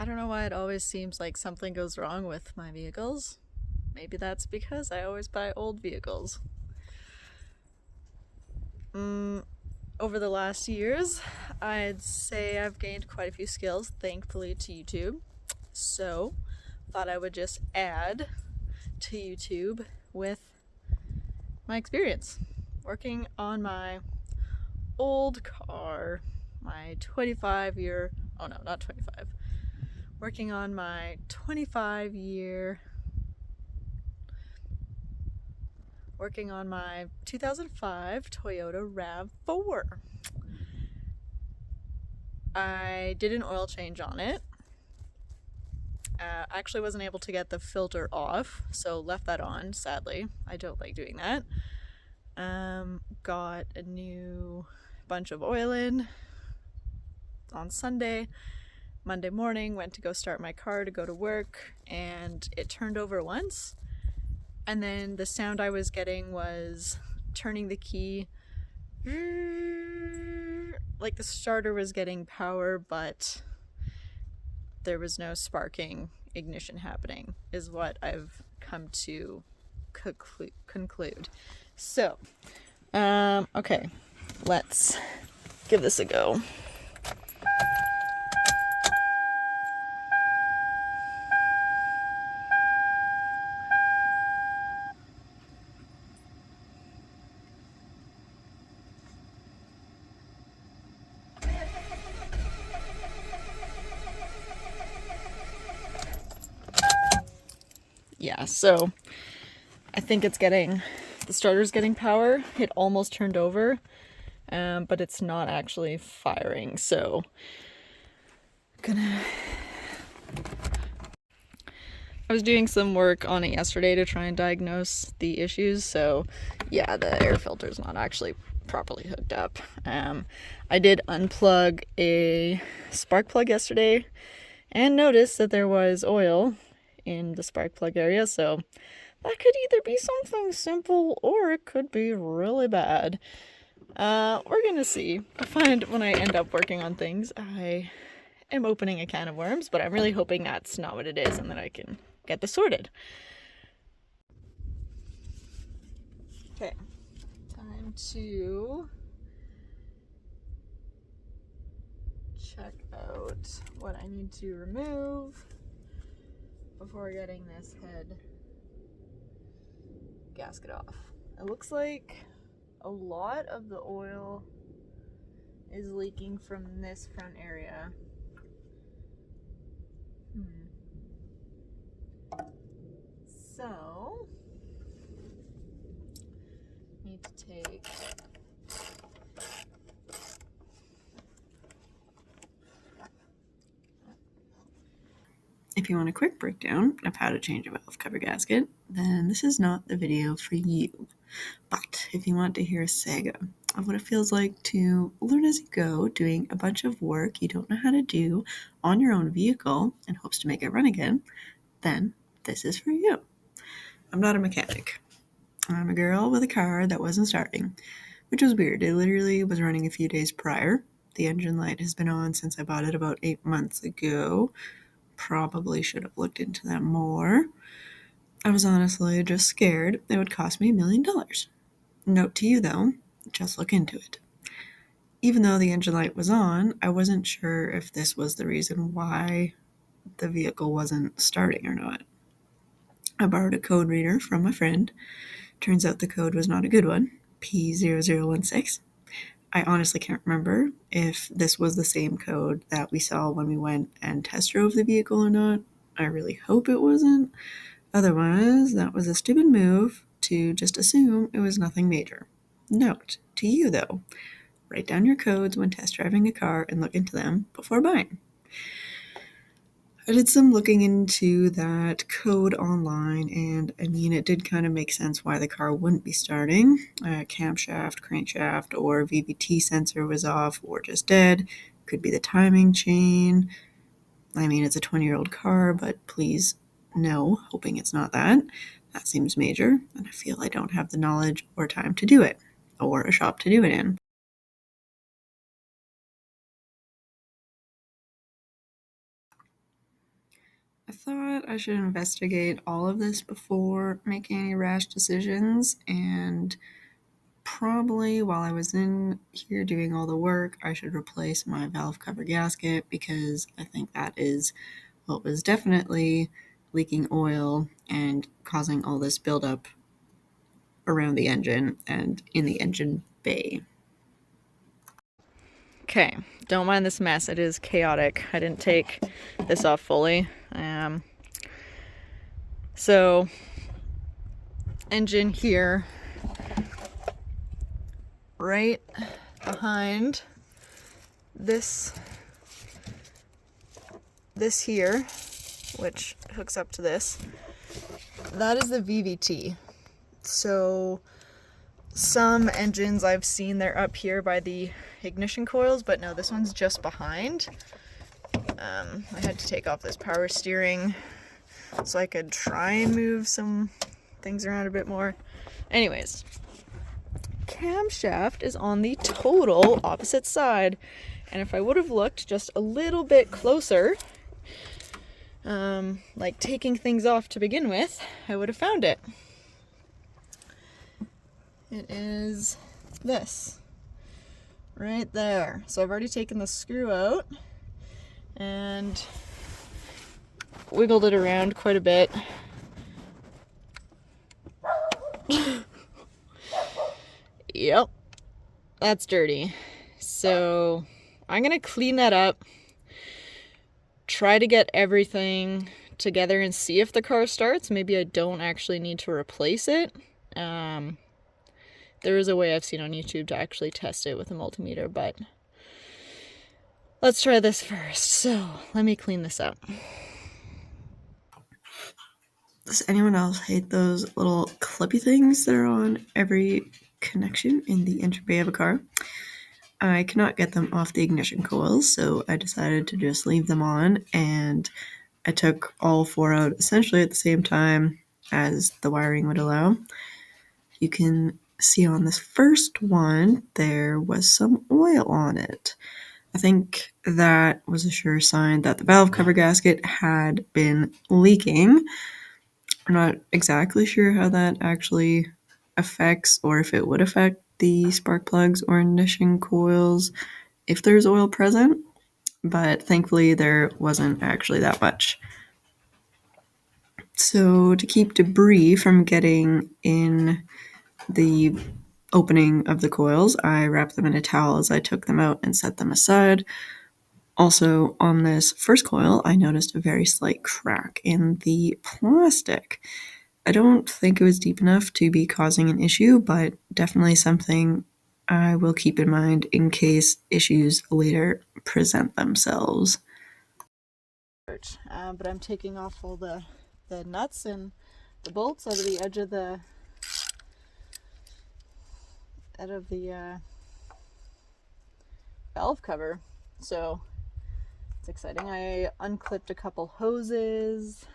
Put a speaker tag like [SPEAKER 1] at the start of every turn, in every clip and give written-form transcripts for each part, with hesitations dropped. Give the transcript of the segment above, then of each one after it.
[SPEAKER 1] I don't know why it always seems like something goes wrong with my vehicles. Maybe that's because I always buy old vehicles. Over the last years, I'd say I've gained quite a few skills, thankfully, to YouTube. So, thought I would just add to YouTube with my experience working on my old car, my 25 year, oh no, not 25, working on my 25 year, working on my 2005 Toyota RAV4. I did an oil change on it. Actually wasn't able to get the filter off, so left that on, sadly. I don't like doing that. Got a new bunch of oil in on Sunday. Monday morning, went to go start my car to go to work, and it turned over once. And then the sound I was getting was turning the key, like the starter was getting power, but there was no sparking ignition happening, is what I've come to conclude. So, okay, let's give this a go. Yeah, so I think the starter's getting power. It almost turned over, but it's not actually firing. So, I was doing some work on it yesterday to try and diagnose the issues. So, yeah, the air filter's not actually properly hooked up. I did unplug a spark plug yesterday and noticed that there was oil in the spark plug area. So, that could either be something simple or it could be really bad. We're gonna see. I find when I end up working on things, I am opening a can of worms, but I'm really hoping that's not what it is and that I can get this sorted. Okay, time to check out what I need to remove before getting this head gasket off. It looks like a lot of the oil is leaking from this front area. So, need to take If you want a quick breakdown of how to change a valve cover gasket, then this is not the video for you. But if you want to hear a saga of what it feels like to learn as you go, doing a bunch of work you don't know how to do on your own vehicle in hopes to make it run again, then this is for you. I'm not a mechanic. I'm a girl with a car that wasn't starting, which was weird. It literally was running a few days prior. The engine light has been on since I bought it about 8 months ago. Probably should have looked into that more. I was honestly just scared it would cost me $1 million. Note to you though, just look into it. Even though the engine light was on, I wasn't sure if this was the reason why the vehicle wasn't starting or not. I borrowed a code reader from a friend. Turns out the code was not a good one, P0016. I honestly can't remember if this was the same code that we saw when we went and test drove the vehicle or not. I really hope it wasn't. Otherwise, that was a stupid move to just assume it was nothing major. Note to you though, write down your codes when test driving a car and look into them before buying. I did some looking into that code online, and I mean, it did kind of make sense why the car wouldn't be starting. Camshaft, crankshaft, or VVT sensor was off or just dead. Could be the timing chain. I mean, it's a 20-year-old car, but please, no, hoping it's not that. That seems major, and I feel I don't have the knowledge or time to do it, or a shop to do it in. I thought I should investigate all of this before making any rash decisions, and probably while I was in here doing all the work, I should replace my valve cover gasket because I think that is what was definitely leaking oil and causing all this buildup around the engine and in the engine bay.
[SPEAKER 2] Okay, don't mind this mess. It is chaotic. I didn't take this off fully. So, engine here, right behind this here, which hooks up to this, that is the VVT. So some engines I've seen, they're up here by the ignition coils, but no, this one's just behind. I had to take off this power steering so I could try and move some things around a bit more. Anyways, camshaft is on the total opposite side, and if I would have looked just a little bit closer, like taking things off to begin with, I would have found it. It is this right there. So I've already taken the screw out and wiggled it around quite a bit. Yep, that's dirty. So I'm gonna clean that up, try to get everything together and see if the car starts. Maybe I don't actually need to replace it. There is a way I've seen on YouTube to actually test it with a multimeter, but let's try this first. So let me clean this up.
[SPEAKER 1] Does anyone else hate those little clippy things that are on every connection in the engine bay of a car? I cannot get them off the ignition coils, so I decided to just leave them on, and I took all four out essentially at the same time as the wiring would allow. You can see on this first one, there was some oil on it. I think that was a sure sign that the valve cover gasket had been leaking. I'm not exactly sure how that actually affects, or if it would affect the spark plugs or ignition coils if there's oil present, but thankfully there wasn't actually that much. So to keep debris from getting in the opening of the coils, I wrapped them in a towel as I took them out and set them aside. Also, on this first coil, I noticed a very slight crack in the plastic. I don't think it was deep enough to be causing an issue, but definitely something I will keep in mind in case issues later present themselves.
[SPEAKER 2] But I'm taking off all the nuts and the bolts out of the edge of the valve cover. So it's exciting. I unclipped a couple hoses.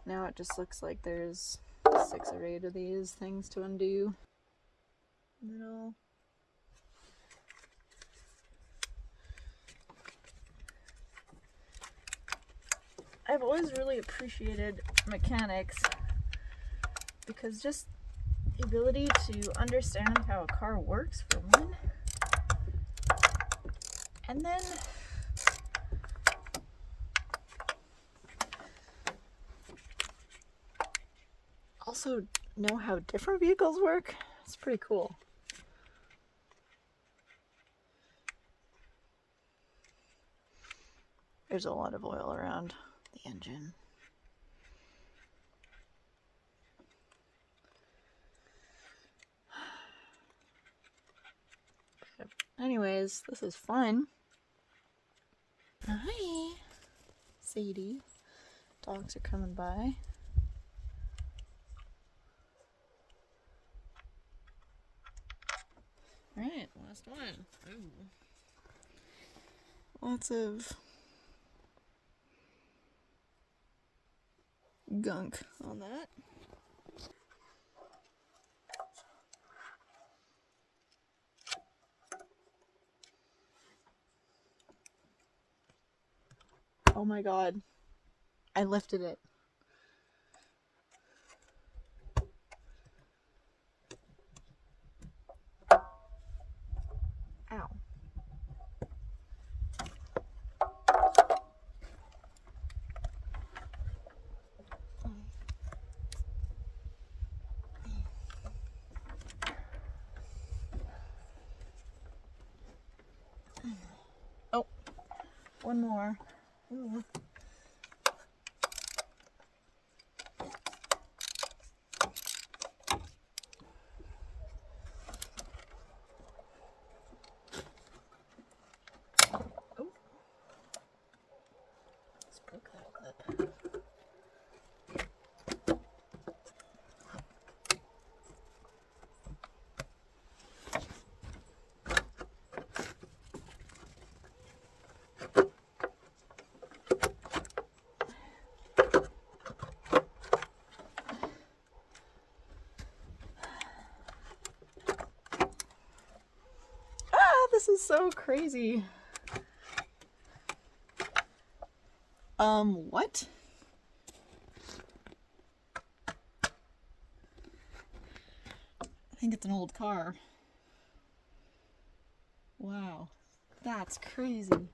[SPEAKER 2] Now it just looks like there's 6 or 8 of these things to undo. Middle. I've always really appreciated mechanics because just the ability to understand how a car works, for one, and then also know how different vehicles work. It's pretty cool. There's a lot of oil around the engine. Anyways, this is fun. Hi, Sadie. Dogs are coming by. Alright, last one. Ooh. Lots of gunk on that. Oh my god. I lifted it. Ow. Oh, one more. Ooh. This is so crazy. What? I think it's an old car. Wow. That's crazy.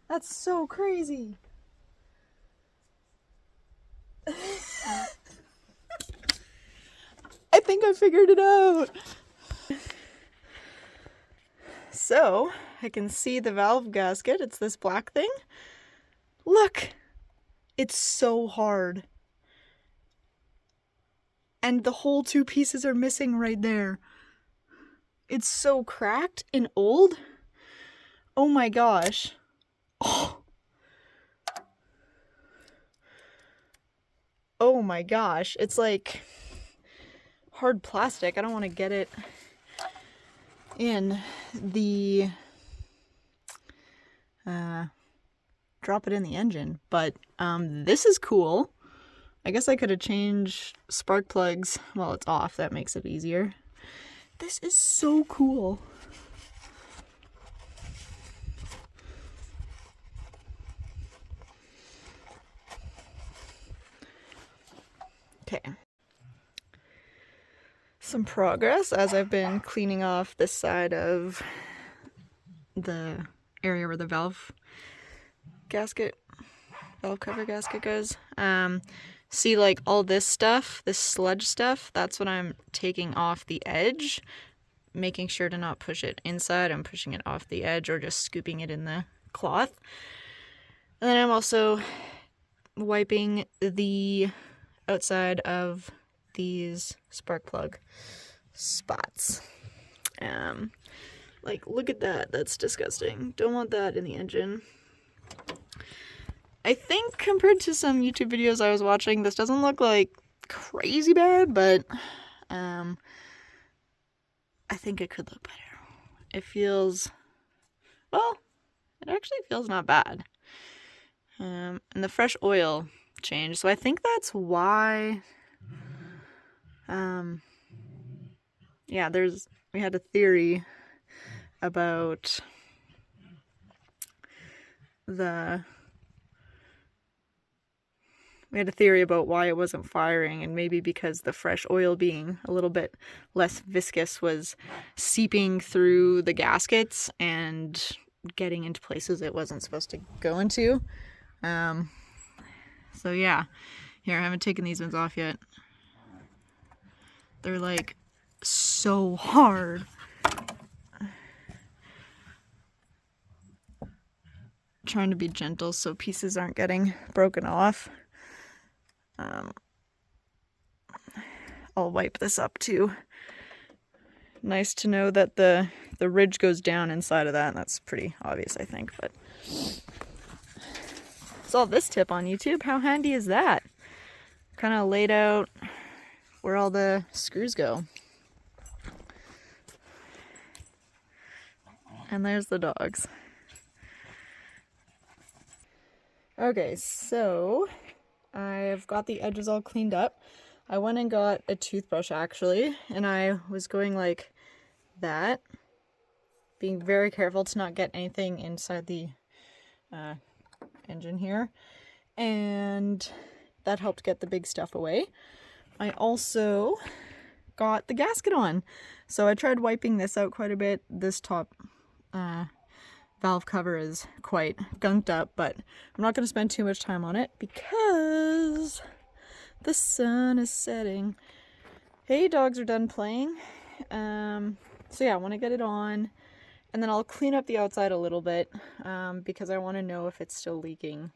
[SPEAKER 2] That's so crazy. I think I figured it out. So, I can see the valve gasket. It's this black thing. Look! It's so hard. And the whole two pieces are missing right there. It's so cracked and old. Oh my gosh. Oh. Oh my gosh. It's like hard plastic. I don't want to get it in the drop it in the engine, but this is cool. I guess I could have changed spark plugs while it's off. That makes it easier. This is so cool. Okay. Some progress as I've been cleaning off this side of the area where the valve cover gasket goes. See, like all this stuff, this sludge stuff, that's what I'm taking off the edge, making sure to not push it inside. I'm pushing it off the edge or just scooping it in the cloth. And then I'm also wiping the outside of these spark plug spots. Like, look at that. That's disgusting. Don't want that in the engine. I think compared to some YouTube videos I was watching, this doesn't look like crazy bad, but I think it could look better. It feels, well, it actually feels not bad. And the fresh oil changed, so I think that's why, yeah, we had a theory about why it wasn't firing, and maybe because the fresh oil being a little bit less viscous was seeping through the gaskets and getting into places it wasn't supposed to go into. So yeah, here, I haven't taken these ones off yet. They're like so hard. Trying to be gentle so pieces aren't getting broken off. I'll wipe this up too. Nice to know that the ridge goes down inside of that. That's pretty obvious, I think, but saw this tip on YouTube. How handy is that? Kind of laid out where all the screws go. And there's the dogs. Okay, so I've got the edges all cleaned up. I went and got a toothbrush actually, and I was going like that, being very careful to not get anything inside the engine here. and that helped get the big stuff away. I also got the gasket on. So I tried wiping this out quite a bit. This top valve cover is quite gunked up, but I'm not going to spend too much time on it because the sun is setting. Hey, dogs are done playing. So yeah, I want to get it on, and then I'll clean up the outside a little bit because I want to know if it's still leaking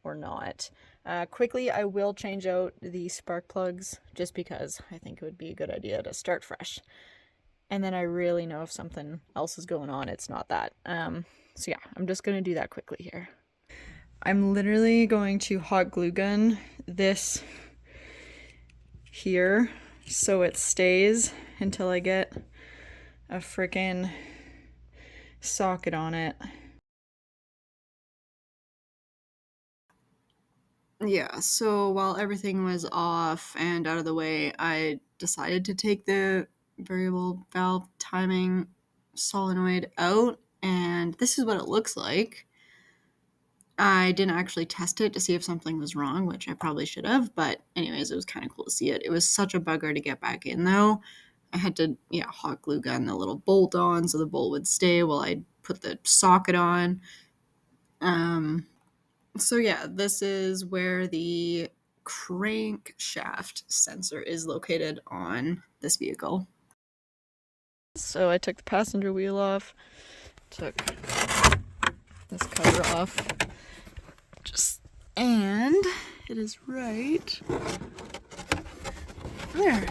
[SPEAKER 2] or not. Quickly, I will change out the spark plugs just because I think it would be a good idea to start fresh. And then I really know if something else is going on, it's not that. So yeah, I'm just gonna do that quickly here. I'm literally going to hot glue gun this here so it stays until I get a freaking socket on it.
[SPEAKER 1] Yeah, so while everything was off and out of the way, I decided to take the variable valve timing solenoid out, and this is what it looks like. I didn't actually test it to see if something was wrong, which I probably should have, but anyways, it was kind of cool to see it. It was such a bugger to get back in though. I had to, hot glue gun the little bolt on so the bolt would stay while I put the socket on. So yeah, this is where the crankshaft sensor is located on this vehicle.
[SPEAKER 2] So I took the passenger wheel off, took this cover off, and it is right there.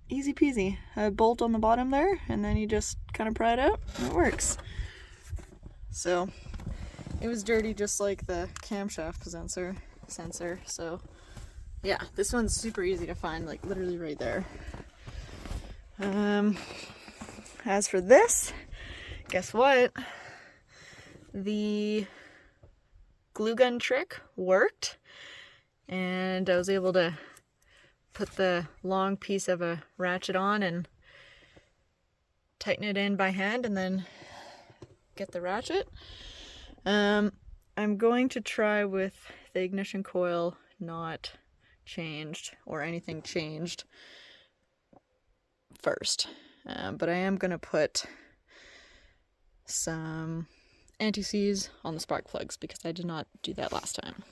[SPEAKER 2] Easy peasy. A bolt on the bottom there, and then you just kind of pry it out, and it works. So it was dirty just like the camshaft sensor. So yeah, this one's super easy to find, like literally right there. As for this, guess what? The glue gun trick worked, and I was able to put the long piece of a ratchet on and tighten it in by hand and then get the ratchet. I'm going to try with the ignition coil not changed or anything changed first, but I am going to put some anti-seize on the spark plugs because I did not do that last time.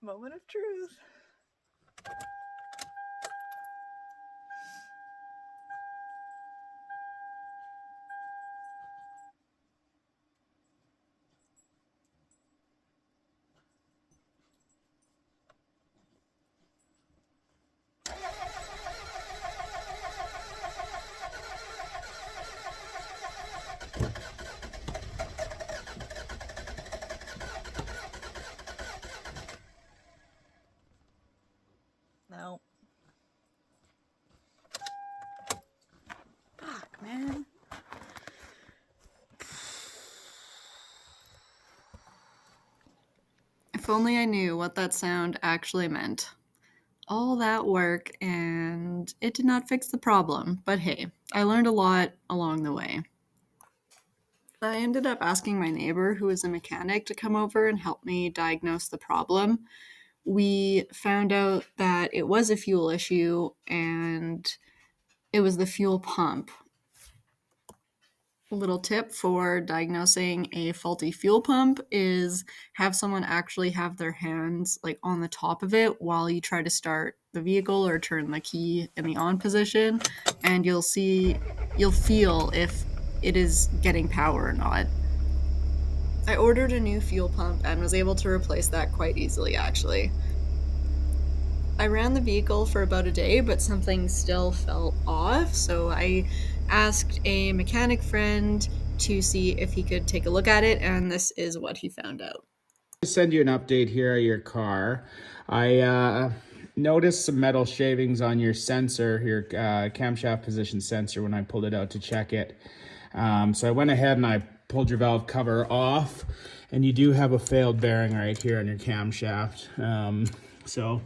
[SPEAKER 2] Moment of truth. No. Fuck, man.
[SPEAKER 1] If only I knew what that sound actually meant. All that work and it did not fix the problem, but hey, I learned a lot along the way. I ended up asking my neighbor, who is a mechanic, to come over and help me diagnose the problem. We found out that it was a fuel issue and it was the fuel pump. A little tip for diagnosing a faulty fuel pump is have someone actually have their hands like on the top of it while you try to start the vehicle or turn the key in the on position, and you'll feel if it is getting power or not. I ordered a new fuel pump and was able to replace that quite easily, actually. I ran the vehicle for about a day, but something still felt off, so I asked a mechanic friend to see if he could take a look at it, and this is what he found out.
[SPEAKER 3] Send you an update here of your car. I noticed some metal shavings on your sensor, your camshaft position sensor, when I pulled it out to check it. So I went ahead and I pulled your valve cover off, and you do have a failed bearing right here on your camshaft. So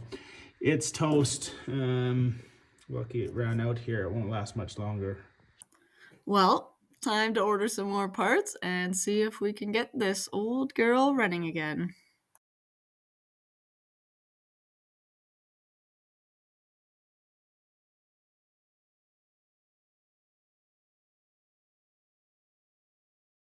[SPEAKER 3] it's toast. Lucky it ran out here. It won't last much longer.
[SPEAKER 1] Well, time to order some more parts and see if we can get this old girl running again.